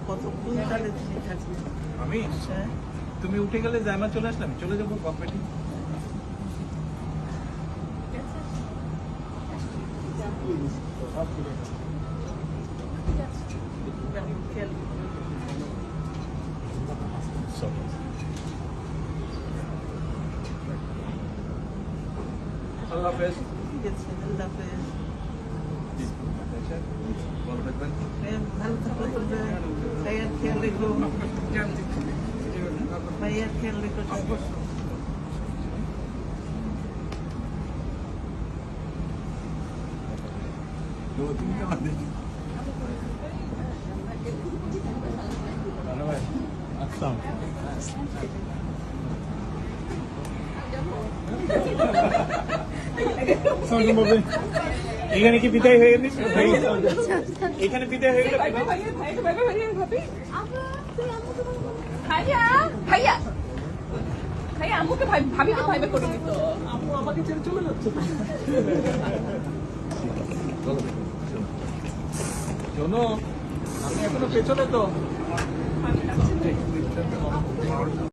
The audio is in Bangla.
কতক্ষণ তাহলে তুমি থাকবে? আমি তুমি উঠে গেলে জায়মা চলে আসলাম, চলে যাবো কম্পিটি। আল্লাহ হাফেজ। ঠিক আছে, আল্লাহ হাফেজ। ভালো থাকবেন। ভালো থাকো, ভাইয়ার খেয়াল রেখো, ভাইয়ার খেয়াল রেখো। এখানে কি বিদায় হয়ে গেছে? এখানে বিদায় হয়ে গেল। ভাইয়া ভাইয়া ভাইয়া আম্মুকে ভাবিকে ভাইবে করে দিত। আম্মু আমাকে ছেড়ে চলে যাচ্ছে। শোনো, আমি এখনো পেছনে তো।